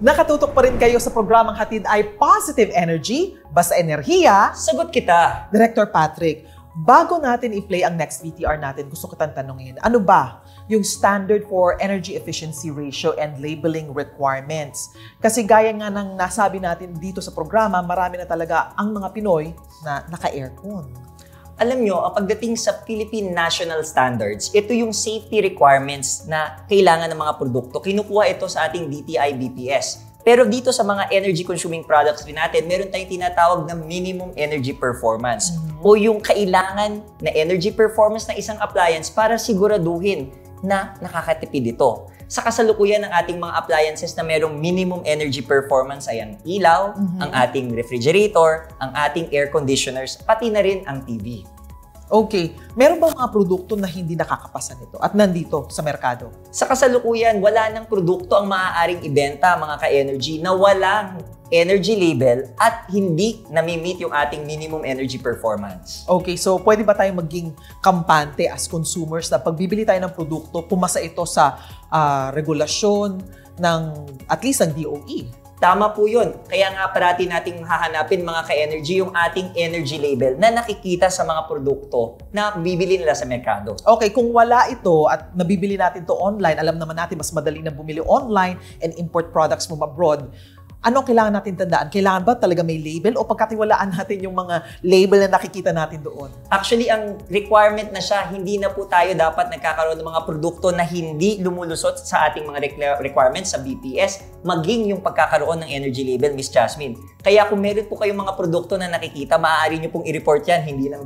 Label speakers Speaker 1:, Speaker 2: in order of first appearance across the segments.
Speaker 1: Nakatutok pa rin kayo sa programang hatid ay Positive Energy, basta enerhiya,
Speaker 2: sagot kita.
Speaker 1: Director Patrick, bago natin i-play ang next VTR natin, gusto ko tanungin, ano ba yung standard for energy efficiency ratio and labeling requirements? Kasi gaya nga ng nasabi natin dito sa programa, marami na talaga ang mga Pinoy na naka-aircon.
Speaker 2: Alam nyo, pagdating sa Philippine National Standards, ito yung safety requirements na kailangan ng mga produkto. Kinukuha ito sa ating DTI-BPS. Pero dito sa mga energy-consuming products din natin, meron tayong tinatawag na minimum energy performance o yung kailangan na energy performance ng isang appliance para siguraduhin na nakakatipid ito. Sa kasalukuyan ng ating mga appliances na merong minimum energy performance ay ang ilaw, ang ating refrigerator, ang ating air conditioners, pati na rin ang TV.
Speaker 1: Okay. Meron ba mga produkto na hindi nakakapasa nito at nandito sa merkado?
Speaker 2: Sa kasalukuyan, wala ng produkto ang maaaring ibenta, mga ka-energy, na walang energy label at hindi nami-meet yung ating minimum energy performance.
Speaker 1: Okay, so pwede ba tayong maging kampante as consumers na pagbibili tayo ng produkto, pumasa ito sa regulasyon ng at least ang DOE?
Speaker 2: Tama po yun. Kaya nga parati nating hahanapin, mga ka-energy, yung ating energy label na nakikita sa mga produkto na bibili nila sa merkado.
Speaker 1: Okay, kung wala ito at nabibili natin to online, alam naman natin mas madali na bumili online and import products from abroad. Ano kailangan natin tandaan? Kailangan ba talaga may label o pagkatiwalaan natin yung mga label na nakikita natin doon?
Speaker 2: Actually, ang requirement na siya, hindi na po tayo dapat nagkakaroon ng mga produkto na hindi lumulusot sa ating mga requirements sa BPS, maging yung pagkakaroon ng energy label, Miss Jasmine. Kaya kung meron po kayong mga produkto na nakikita, maaari nyo pong i-report yan, hindi lang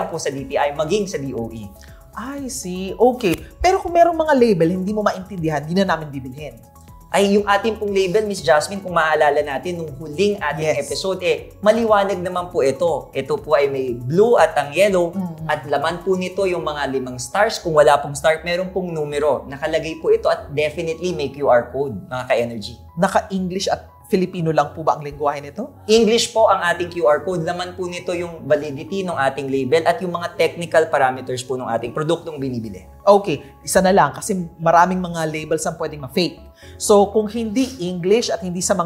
Speaker 2: po sa DTI, maging sa DOE.
Speaker 1: I see. Okay. Pero kung merong mga label, hindi mo maintindihan, hindi na namin bibilhin.
Speaker 2: Ay, yung ating pong label, Miss Jasmine, kung maaalala natin nung huling ating episode, maliwanag naman po ito. Ito po ay may blue at ang yellow at laman po nito yung mga 5 stars. Kung wala pong star, meron pong numero. Nakalagay po ito at definitely may QR code, mga ka-energy.
Speaker 1: Naka-English at Filipino lang po ba ang lengguwahe nito?
Speaker 2: English po ang ating QR code. Laman po nito yung validity ng ating label at yung mga technical parameters po ng ating produktong binibili.
Speaker 1: Okay, isa na lang kasi maraming mga labels ang pwedeng ma-fake. So kung hindi English at hindi sa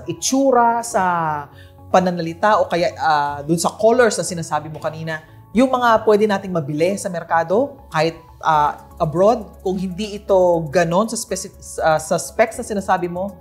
Speaker 1: itsura, sa pananalita o kaya dun sa colors na sinasabi mo kanina, yung mga pwede nating mabili sa merkado kahit abroad, kung hindi ito ganon sa specs na sinasabi mo,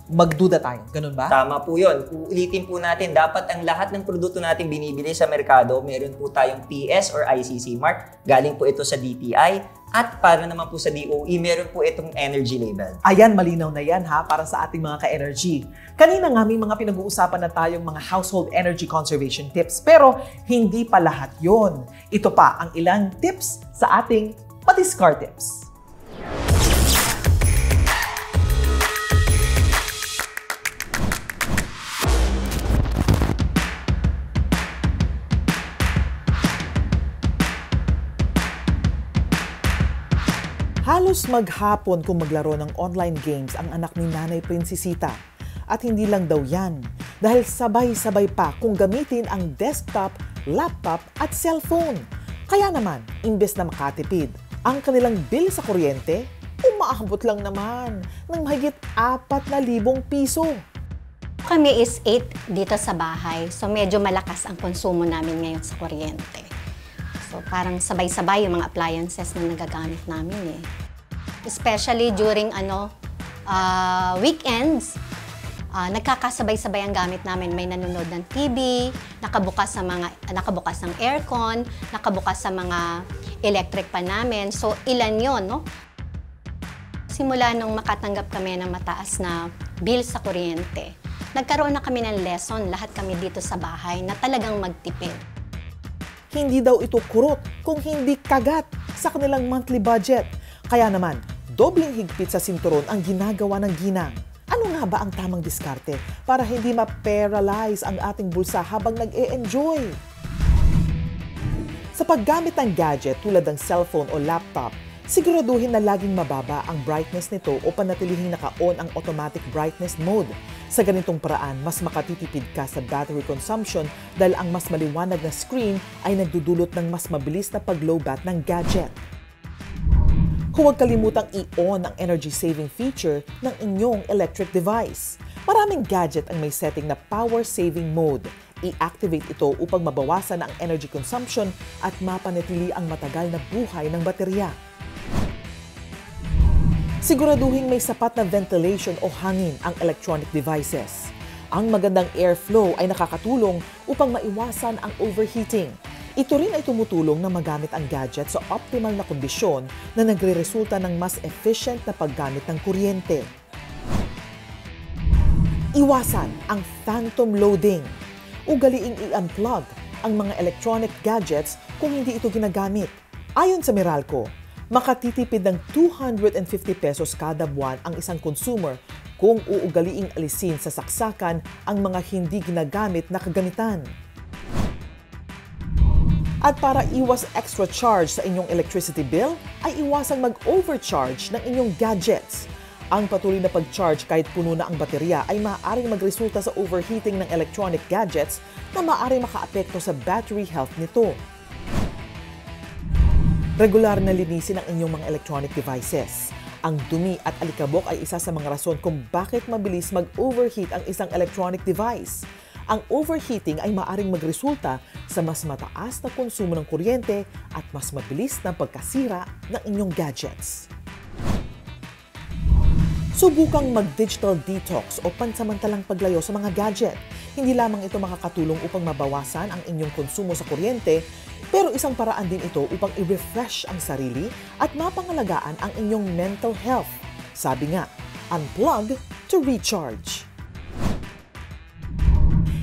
Speaker 1: magduda tayo. Ganun ba?
Speaker 2: Tama po yun. Ulitin po natin, dapat ang lahat ng produkto natin binibili sa merkado, meron po tayong PS or ICC mark. Galing po ito sa DTI. At para naman po sa DOE, meron po itong energy label.
Speaker 1: Ayan, malinaw na yan ha, para sa ating mga ka-energy. Kanina nga may mga pinag-uusapan na tayong mga household energy conservation tips. Pero hindi pa lahat yon. Ito pa ang ilang tips sa ating Madiskar Tips. Halos maghapon kung maglaro ng online games ang anak ni Nanay Princesita. At hindi lang daw yan, dahil sabay-sabay pa kung gamitin ang desktop, laptop at cellphone. Kaya naman, imbes na makatipid, ang kanilang bill sa kuryente, umaabot lang naman ng mahigit 4,000 piso.
Speaker 3: Kami is 8 dito sa bahay, so medyo malakas ang konsumo namin ngayon sa kuryente. So parang sabay-sabay yung mga appliances na nagagamit namin eh. Especially during weekends, nagkakasabay-sabay ang gamit namin. May nanonood ng TV, nakabukas ng aircon, nakabukas sa mga electric pa namin. So ilan yon, no? Simula nung makatanggap kami ng mataas na bill sa kuryente, nagkaroon na kami ng lesson, lahat kami dito sa bahay, na talagang magtipid.
Speaker 1: Hindi daw ito kurot kung hindi kagat sa kanilang monthly budget. Kaya naman, dobling higpit sa sinturon ang ginagawa ng ginang. Ano nga ba ang tamang diskarte para hindi ma-paralyze ang ating bulsa habang nag-e-enjoy? Sa paggamit ng gadget tulad ng cellphone o laptop, siguraduhin na laging mababa ang brightness nito o panatilihing naka-on ang automatic brightness mode. Sa ganitong paraan, mas makatitipid ka sa battery consumption dahil ang mas maliwanag na screen ay nagdudulot ng mas mabilis na pag-lowbat ng gadget. Huwag kalimutang i-on ang energy-saving feature ng inyong electric device. Maraming gadget ang may setting na power-saving mode. I-activate ito upang mabawasan ang energy consumption at mapanatili ang matagal na buhay ng baterya. Siguraduhin may sapat na ventilation o hangin ang electronic devices. Ang magandang airflow ay nakakatulong upang maiwasan ang overheating. Ito rin ay tumutulong na magamit ang gadget sa optimal na kondisyon na nagre-resulta ng mas efficient na paggamit ng kuryente. Iwasan ang phantom loading. Ugaliing i-unplug ang mga electronic gadgets kung hindi ito ginagamit. Ayon sa Meralco, makatitipid ng 250 pesos kada buwan ang isang consumer kung uugaliing alisin sa saksakan ang mga hindi ginagamit na kagamitan. At para iwas extra charge sa inyong electricity bill, ay iwasang mag-overcharge ng inyong gadgets. Ang patuloy na pag-charge kahit puno na ang baterya ay maaaring magresulta sa overheating ng electronic gadgets na maaaring makaapekto sa battery health nito. Regular na linisin ang inyong mga electronic devices. Ang dumi at alikabok ay isa sa mga rason kung bakit mabilis mag-overheat ang isang electronic device. Ang overheating ay maaaring magresulta sa mas mataas na konsumo ng kuryente at mas mabilis na pagkasira ng inyong gadgets. Subukang mag-digital detox o pansamantalang paglayo sa mga gadget. Hindi lamang ito makakatulong upang mabawasan ang inyong konsumo sa kuryente, pero isang paraan din ito upang i-refresh ang sarili at mapangalagaan ang inyong mental health. Sabi nga, unplug to recharge.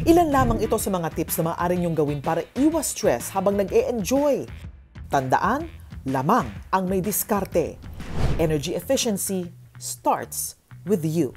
Speaker 1: Ilan lamang ito sa mga tips na maaari niyong gawin para iwas stress habang nag-e-enjoy. Tandaan, lamang ang may diskarte. Energy efficiency starts with you.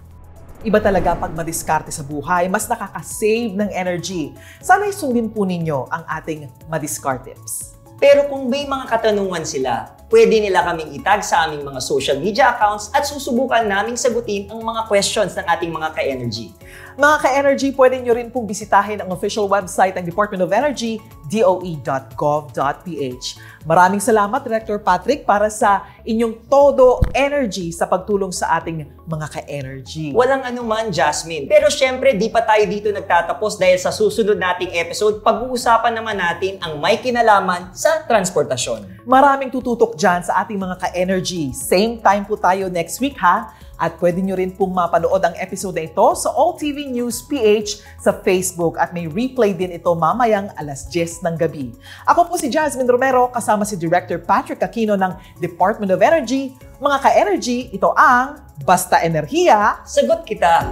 Speaker 1: Iba talaga pag madiskarte sa buhay, mas nakaka-save ng energy. Sana'y sundin po ninyo ang ating madiskarte tips.
Speaker 2: Pero kung may mga katanungan sila, pwede nila kaming itag sa aming mga social media accounts at susubukan naming sagutin ang mga questions ng ating mga ka-energy.
Speaker 1: Mga ka-energy, pwede nyo rin pong bisitahin ang official website ng Department of Energy, doe.gov.ph. Maraming salamat, Director Patrick, para sa inyong todo energy sa pagtulong sa ating mga ka-energy.
Speaker 2: Walang anuman, Jasmine. Pero syempre, di pa tayo dito nagtatapos dahil sa susunod nating episode, pag-uusapan naman natin ang may kinalaman sa transportasyon.
Speaker 1: Maraming tututok dyan sa ating mga ka-energy. Same time po tayo next week, ha? At pwede nyo rin pong mapanood ang episode na ito sa All TV News PH sa Facebook at may replay din ito mamayang 10:00 ng gabi. Ako po si Jasmine Romero kasama si Director Patrick Aquino ng Department of Energy. Mga ka-energy, ito ang Basta Enerhiya,
Speaker 2: Sagot kita!